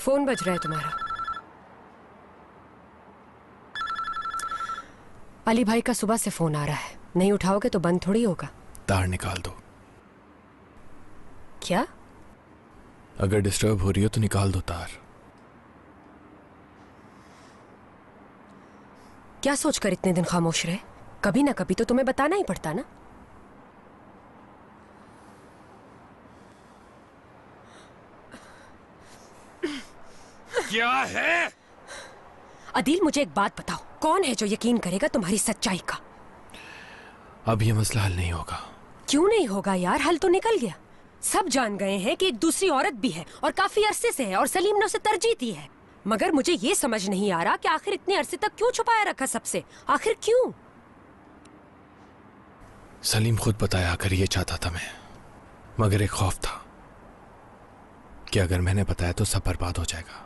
Phone बज रहा है तुम्हारा। अली भाई का सुबह से फोन आ रहा है, नहीं उठाओगे तो बंद थोड़ी होगा। तार निकाल दो। क्या? अगर डिस्टर्ब हो रही हो तो निकाल दो तार। क्या सोचकर इतने दिन खामोश रहे? कभी ना कभी तो तुम्हें बताना ही पड़ता ना। क्या है? अदील, मुझे एक बात बताओ, कौन है जो यकीन करेगा तुम्हारी सच्चाई का? अब ये मसला हल नहीं होगा। क्यों नहीं होगा यार? हल तो निकल गया। सब जान गए हैं कि एक दूसरी औरत भी है और काफी अरसे से है, और सलीम ने उसे तरजीह दी है। मगर मुझे ये समझ नहीं आ रहा कि आखिर इतने अरसे तक क्यों छुपाया रखा सबसे? आखिर क्यों? सलीम खुद बताया कर ये चाहता था मैं, मगर एक खौफ था कि अगर मैंने बताया तो सब बर्बाद हो जाएगा।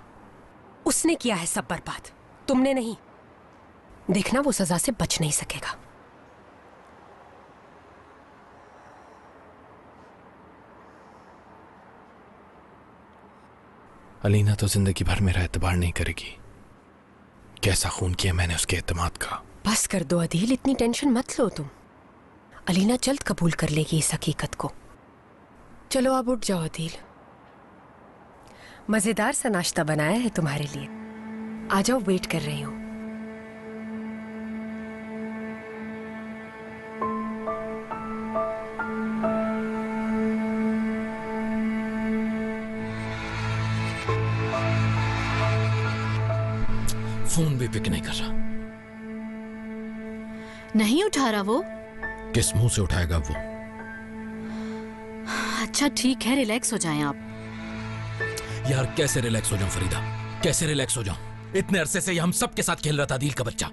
उसने किया है सब बर्बाद, तुमने नहीं। देखना, वो सजा से बच नहीं सकेगा। अलीना तो जिंदगी भर मेरा एतबार नहीं करेगी। कैसा खून किया मैंने उसके एतमाद का। बस कर दो अदील, इतनी टेंशन मत लो तुम। अलीना जल्द कबूल कर लेगी इस हकीकत को। चलो अब उठ जाओ अदील, मजेदार सा नाश्ता बनाया है तुम्हारे लिए। आ जाओ, वेट कर रही हूँ। फोन भी पिक नहीं कर रहा। नहीं उठा रहा वो? किस मुंह से उठाएगा वो? अच्छा ठीक है, रिलैक्स हो जाएं आप। यार कैसे रिलैक्स हो जाऊं फरीदा, कैसे रिलैक्स हो जाऊं? इतने अरसे से ये हम सब के साथ खेल रहा था दिल का बच्चा।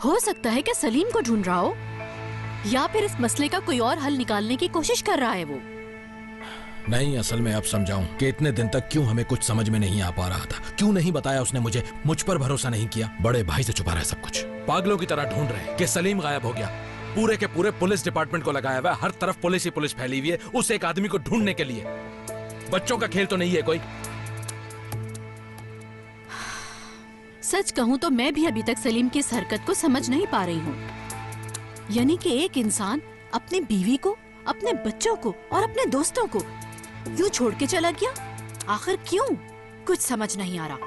हो सकता है कि सलीम को ढूंढ रहा हो, या फिर इस मसले का कोई और हल निकालने की कोशिश कर रहा है वो। नहीं, असल में अब समझाऊं कि इतने दिन तक क्यों हमें कुछ समझ में नहीं आ पा रहा था। क्यों नहीं बताया उसने मुझे, मुझ पर भरोसा नहीं किया। बड़े भाई से छुपा रहा है सब कुछ। पागलों की तरह ढूंढ रहे हैं कि सलीम गायब हो गया। पूरे के पूरे पुलिस डिपार्टमेंट को लगाया हुआ है, हर तरफ पुलिस ही पुलिस फैली हुई है उस एक आदमी को ढूंढने के लिए। बच्चों का खेल तो नहीं है कोई। सच कहूं तो मैं भी अभी तक सलीम की इस हरकत को समझ नहीं पा रही हूँ। यानी कि एक इंसान अपनी बीवी को, अपने बच्चों को और अपने दोस्तों को यूं छोड़ के चला गया। आखिर क्यों? कुछ समझ नहीं आ रहा।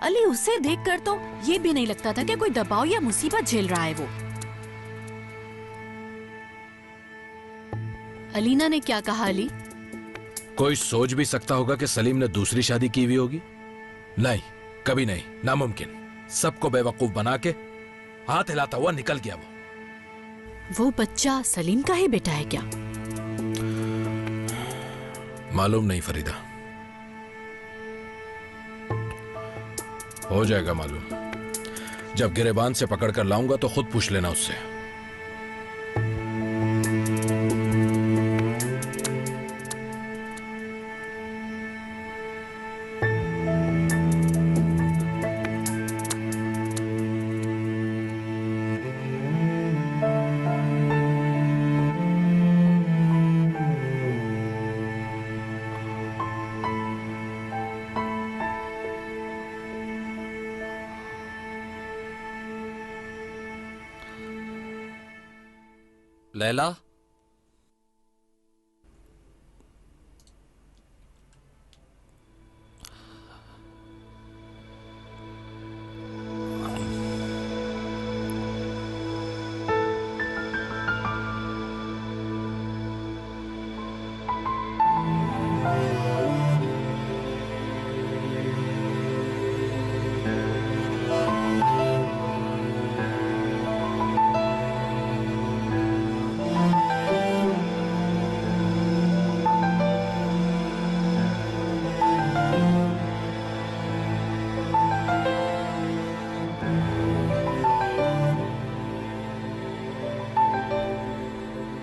अली, उसे देखकर तो ये भी नहीं लगता था कि कोई दबाव या मुसीबत झेल रहा है वो। अलीना ने क्या कहा अली? कोई सोच भी सकता होगा कि सलीम ने दूसरी शादी की हुई होगी? नहीं, कभी नहीं, नामुमकिन। सबको बेवकूफ बना के हाथ हिलाता हुआ निकल गया वो बच्चा सलीम का ही बेटा है क्या? मालूम नहीं फरीदा, हो जाएगा मालूम। जब गिरेबान से पकड़कर लाऊंगा तो खुद पूछ लेना उससे। लैला,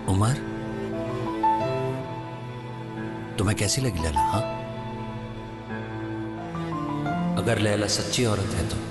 उमर, तुम्हें कैसी लगी लैला? हाँ, अगर लैला सच्ची औरत है तो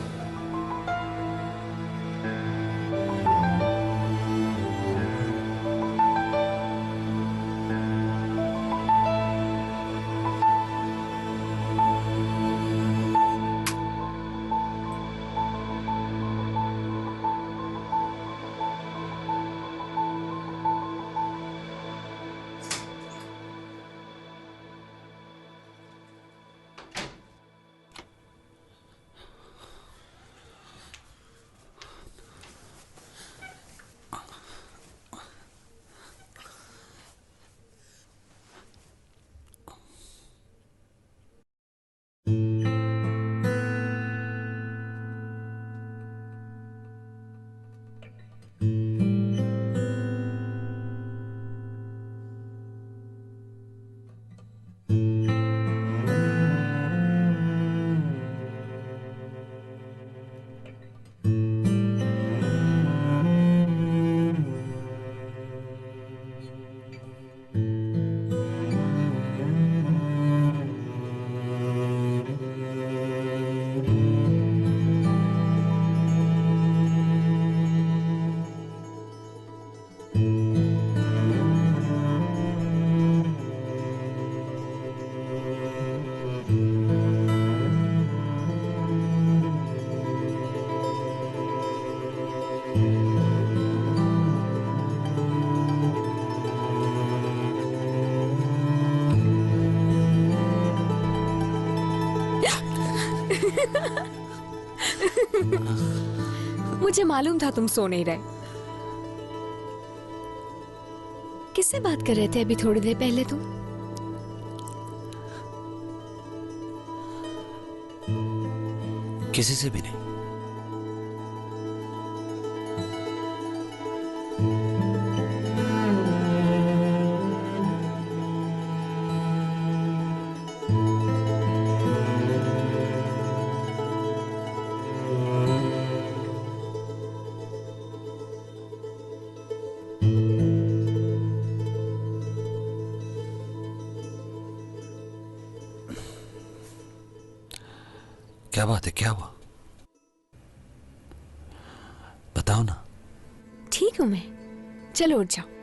मुझे मालूम था तुम सो नहीं रहे। किससे बात कर रहे थे अभी थोड़ी देर पहले तुम? किसी से भी नहीं। क्या बात है, क्या हुआ? बताओ ना। ठीक हूं मैं, चलो उठ जाओ।